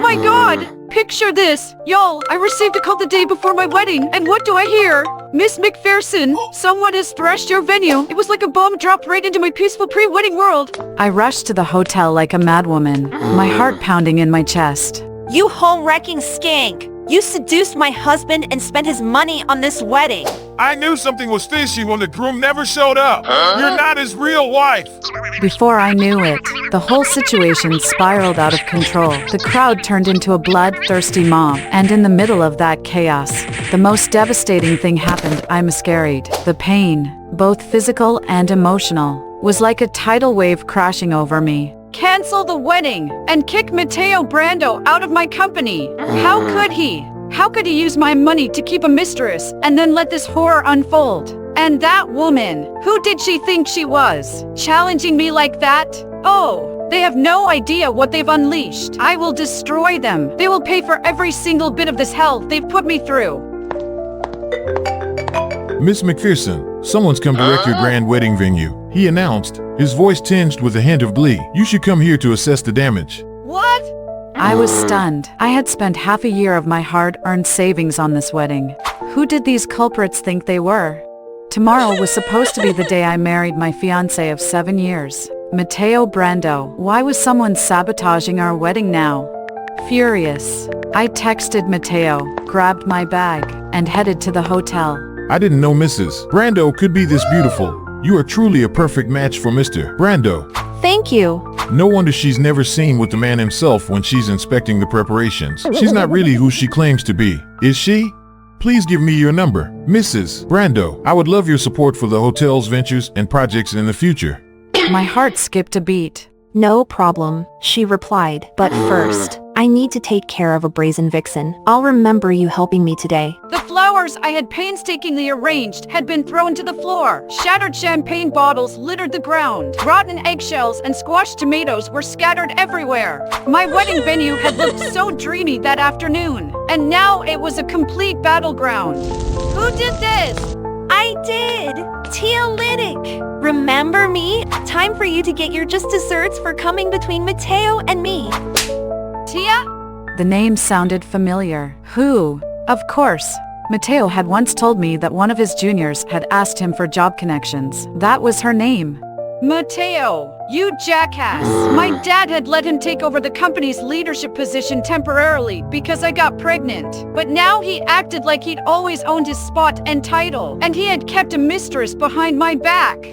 my god! Picture this. Y'all, I received a call the day before my wedding, and what do I hear? Miss McPherson, someone has thrashed your venue. It was like a bomb dropped right into my peaceful pre-wedding world. I rushed to the hotel like a madwoman, my heart pounding in my chest. You home-wrecking skank! You seduced my husband and spent his money on this wedding. I knew something was fishy when the groom never showed up. You're not his real wife. Before I knew it, the whole situation spiraled out of control. The crowd turned into a bloodthirsty mob, and in the middle of that chaos, the most devastating thing happened. I miscarried. The pain, both physical and emotional, was like a tidal wave crashing over me. Cancel the wedding and kick Matteo Brando out of my company. How could he? How could he use my money to keep a mistress and then let this horror unfold? And that woman, who did she think she was? Challenging me like that? Oh, they have no idea what they've unleashed. I will destroy them. They will pay for every single bit of this hell they've put me through. Miss McPherson, someone's come to wreck your grand wedding venue, he announced, his voice tinged with a hint of glee. You should come here to assess the damage. What? I was stunned. I had spent half a year of my hard-earned savings on this wedding. Who did these culprits think they were? Tomorrow was supposed to be the day I married my fiancé of 7 years, Matteo Brando. Why was someone sabotaging our wedding now? Furious, I texted Matteo, grabbed my bag, and headed to the hotel. I didn't know Mrs. Brando could be this beautiful. You are truly a perfect match for Mr. Brando. Thank you. No wonder she's never seen with the man himself when she's inspecting the preparations. She's not really who she claims to be, is she? Please give me your number, Mrs. Brando. I would love your support for the hotel's ventures and projects in the future. My heart skipped a beat. No problem, she replied. But first, I need to take care of a brazen vixen. I'll remember you helping me today. The flowers I had painstakingly arranged had been thrown to the floor. Shattered champagne bottles littered the ground. Rotten eggshells and squashed tomatoes were scattered everywhere. My wedding venue had looked so dreamy that afternoon, and now it was a complete battleground. Who did this? I did! Tia Liddick! Remember me? Time for you to get your just desserts for coming between Matteo and me. Tia? The name sounded familiar. Who? Of course. Matteo had once told me that one of his juniors had asked him for job connections. That was her name. Matteo, you jackass. My dad had let him take over the company's leadership position temporarily because I got pregnant. But now he acted like he'd always owned his spot and title, and he had kept a mistress behind my back.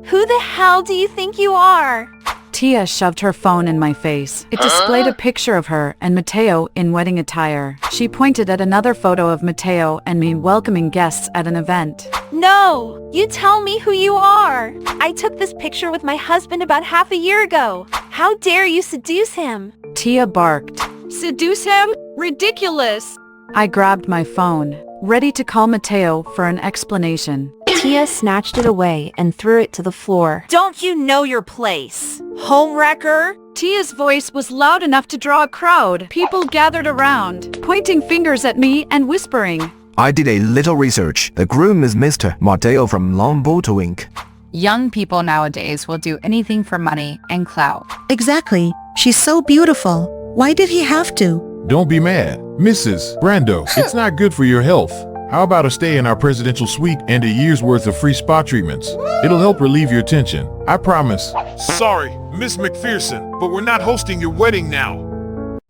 Who the hell do you think you are? Tia shoved her phone in my face. It displayed a picture of her and Matteo in wedding attire. She pointed at another photo of Matteo and me welcoming guests at an event. No! You tell me who you are! I took this picture with my husband about half a year ago. How dare you seduce him? Tia barked. Seduce him? Ridiculous! I grabbed my phone, ready to call Matteo for an explanation. Tia snatched it away and threw it to the floor. Don't you know your place? Homewrecker? Tia's voice was loud enough to draw a crowd. People gathered around, pointing fingers at me and whispering. I did a little research. The groom is Mr. Matteo from Lomboto Inc. Young people nowadays will do anything for money and clout. Exactly. She's so beautiful. Why did he have to? Don't be mad, Mrs. Brando. It's not good for your health. How about a stay in our presidential suite and a year's worth of free spa treatments? It'll help relieve your tension. I promise. Sorry, Miss McPherson, but we're not hosting your wedding now.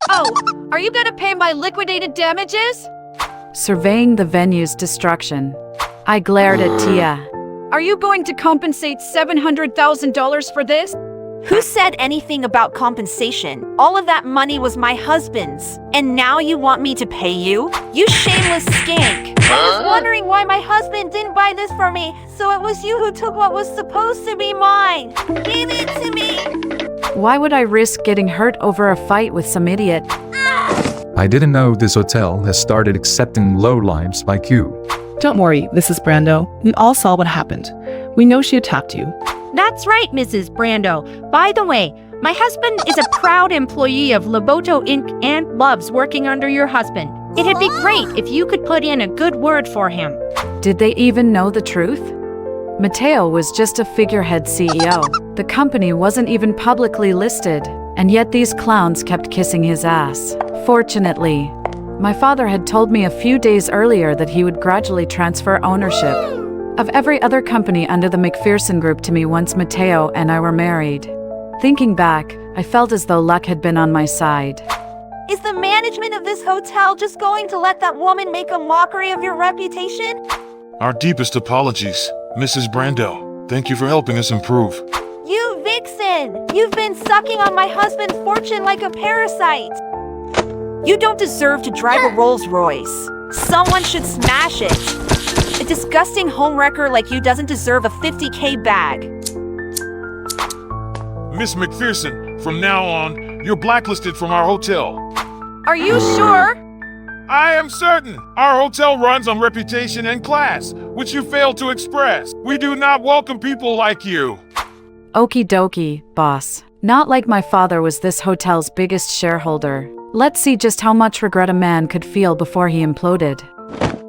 Oh, are you gonna pay my liquidated damages? Surveying the venue's destruction, I glared at Tia. Are you going to compensate $700,000 for this? Who said anything about compensation? All of that money was my husband's. And now you want me to pay you? You shameless skank! I was wondering why my husband didn't buy this for me, so it was you who took what was supposed to be mine! Give it to me! Why would I risk getting hurt over a fight with some idiot? I didn't know this hotel has started accepting lowlifes like you. Don't worry, Mrs. Brando. We all saw what happened. We know she attacked you. That's right, Mrs. Brando. By the way, my husband is a proud employee of Loboto Inc. and loves working under your husband. It'd be great if you could put in a good word for him. Did they even know the truth? Matteo was just a figurehead CEO. The company wasn't even publicly listed, and yet these clowns kept kissing his ass. Unfortunately, my father had told me a few days earlier that he would gradually transfer ownership of every other company under the McPherson Group to me once Mateo and I were married. Thinking back, I felt as though luck had been on my side. Is the management of this hotel just going to let that woman make a mockery of your reputation? Our deepest apologies, Mrs. Brando. Thank you for helping us improve. You vixen! You've been sucking on my husband's fortune like a parasite! You don't deserve to drive a Rolls Royce. Someone should smash it. A disgusting homewrecker like you doesn't deserve a 50K bag. Miss McPherson, from now on, you're blacklisted from our hotel. Are you sure? I am certain. Our hotel runs on reputation and class, which you failed to express. We do not welcome people like you. Okie dokie, boss. Not like my father was this hotel's biggest shareholder. Let's see just how much regret a man could feel before he imploded.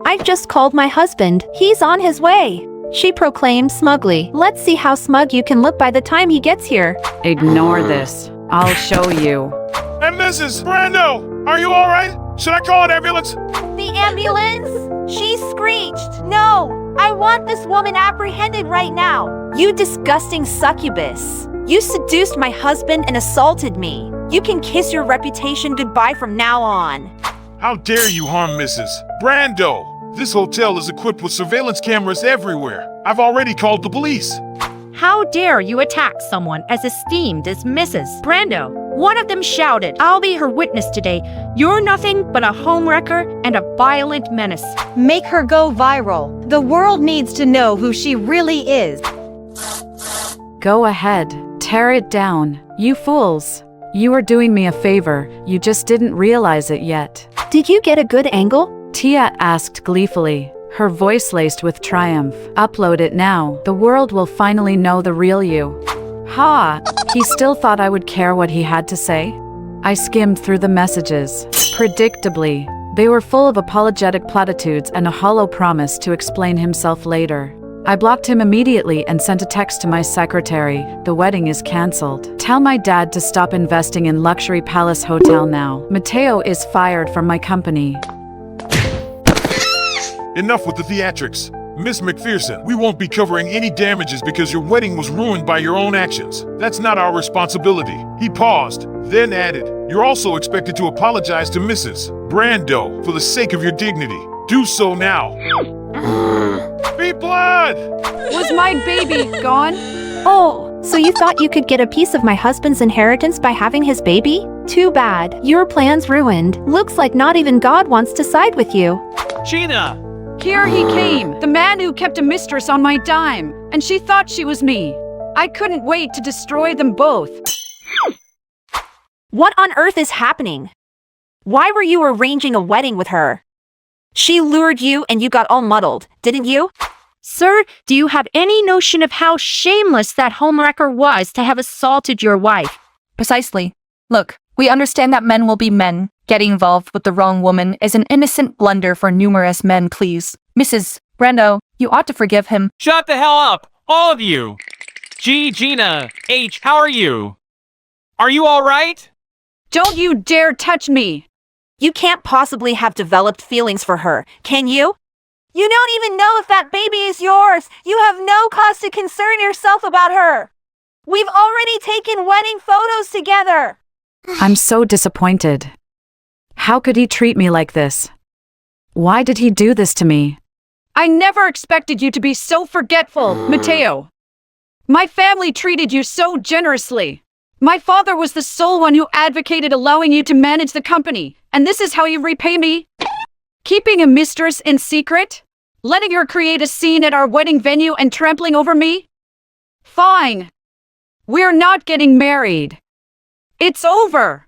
I've just called my husband. He's on his way. She proclaimed smugly. Let's see how smug you can look by the time he gets here. Ignore this. I'll show you. And Mrs. Brando, are you all right? Should I call an ambulance? The ambulance? She screeched. No! I want this woman apprehended right now. You disgusting succubus. You seduced my husband and assaulted me. You can kiss your reputation goodbye from now on. How dare you harm Mrs. Brando? This hotel is equipped with surveillance cameras everywhere. I've already called the police. How dare you attack someone as esteemed as Mrs. Brando? One of them shouted, "I'll be her witness today. You're nothing but a homewrecker and a violent menace." Make her go viral. The world needs to know who she really is. Go ahead. Tear it down. You fools. You are doing me a favor. You just didn't realize it yet. Did you get a good angle? Tia asked gleefully, her voice laced with triumph. Upload it now. The world will finally know the real you. Ha! He still thought I would care what he had to say? I skimmed through the messages. Predictably, they were full of apologetic platitudes and a hollow promise to explain himself later. I blocked him immediately and sent a text to my secretary. The wedding is cancelled. Tell my dad to stop investing in luxury palace hotel now. Mateo is fired from my company. Enough with the theatrics. Miss McPherson, we won't be covering any damages because your wedding was ruined by your own actions. That's not our responsibility. He paused, then added, you're also expected to apologize to Mrs. Brando for the sake of your dignity. Do so now. Be blood! Was my baby gone? Oh, so you thought you could get a piece of my husband's inheritance by having his baby? Too bad. Your plan's ruined. Looks like not even God wants to side with you. Gina! Here he came, the man who kept a mistress on my dime, and she thought she was me. I couldn't wait to destroy them both. What on earth is happening? Why were you arranging a wedding with her? She lured you and you got all muddled, didn't you? Sir, do you have any notion of how shameless that homewrecker was to have assaulted your wife? Precisely. Look, we understand that men will be men. Getting involved with the wrong woman is an innocent blunder for numerous men, please. Mrs. Brando, you ought to forgive him. Shut the hell up, all of you! Gina, H, how are you? Are you all right? Don't you dare touch me! You can't possibly have developed feelings for her, can you? You don't even know if that baby is yours. You have no cause to concern yourself about her. We've already taken wedding photos together. I'm so disappointed. How could he treat me like this? Why did he do this to me? I never expected you to be so forgetful, Mateo. My family treated you so generously. My father was the sole one who advocated allowing you to manage the company, and this is how you repay me? Keeping a mistress in secret? Letting her create a scene at our wedding venue and trampling over me? Fine. We're not getting married. It's over.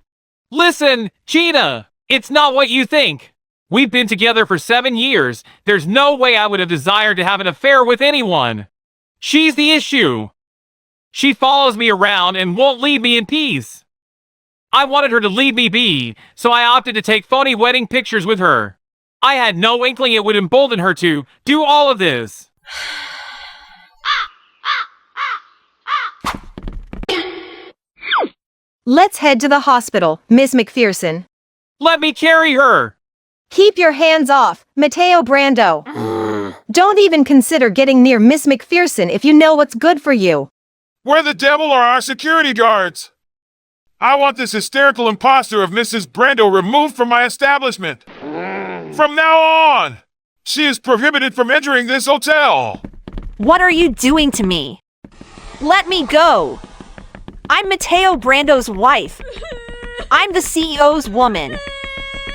Listen, Gina, it's not what you think. We've been together for 7 years. There's no way I would have desired to have an affair with anyone. She's the issue. She follows me around and won't leave me in peace. I wanted her to leave me be, so I opted to take phony wedding pictures with her. I had no inkling it would embolden her to do all of this. Let's head to the hospital, Miss McPherson. Let me carry her! Keep your hands off, Mateo Brando. Don't even consider getting near Miss McPherson if you know what's good for you. Where the devil are our security guards? I want this hysterical imposter of Mrs. Brando removed from my establishment. From now on, she is prohibited from entering this hotel. What are you doing to me? Let me go! I'm Mateo Brando's wife. I'm the CEO's woman.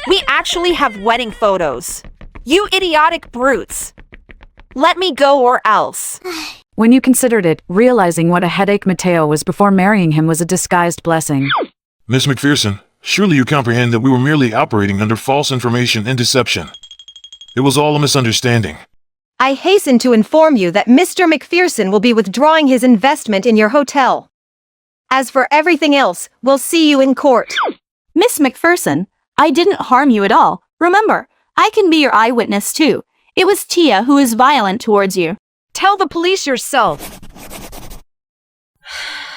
We actually have wedding photos. You idiotic brutes. Let me go or else. When you considered it, realizing what a headache Mateo was before marrying him was a disguised blessing. Miss McPherson, surely you comprehend that we were merely operating under false information and deception. It was all a misunderstanding. I hasten to inform you that Mr. McPherson will be withdrawing his investment in your hotel. As for everything else, we'll see you in court. Miss McPherson, I didn't harm you at all. Remember, I can be your eyewitness too. It was Tia who is violent towards you. Tell the police yourself.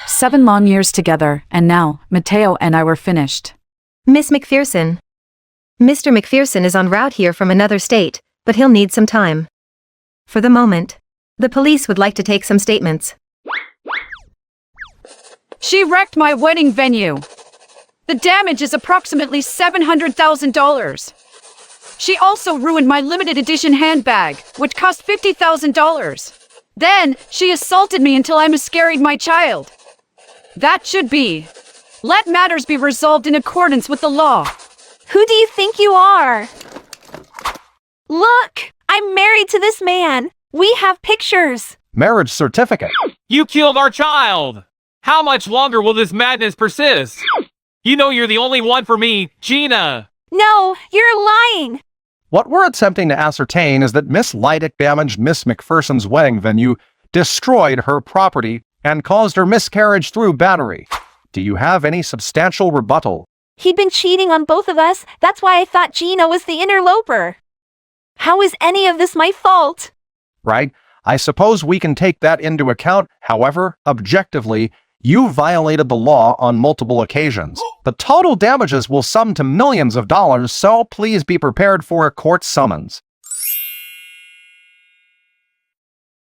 7 long years together, and now, Mateo and I were finished. Miss McPherson. Mr. McPherson is en route here from another state, but he'll need some time. For the moment, the police would like to take some statements. She wrecked my wedding venue. The damage is approximately $700,000. She also ruined my limited edition handbag, which cost $50,000. Then, she assaulted me until I miscarried my child. That should be. Let matters be resolved in accordance with the law. Who do you think you are? Look, I'm married to this man. We have pictures. Marriage certificate. You killed our child! How much longer will this madness persist? You know you're the only one for me, Gina. No, you're lying. What we're attempting to ascertain is that Miss Leidick damaged Miss McPherson's wedding venue, destroyed her property, and caused her miscarriage through battery. Do you have any substantial rebuttal? He'd been cheating on both of us. That's why I thought Gina was the interloper. How is any of this my fault? Right? I suppose we can take that into account. However, objectively, you violated the law on multiple occasions. The total damages will sum to millions of dollars, so please be prepared for a court summons.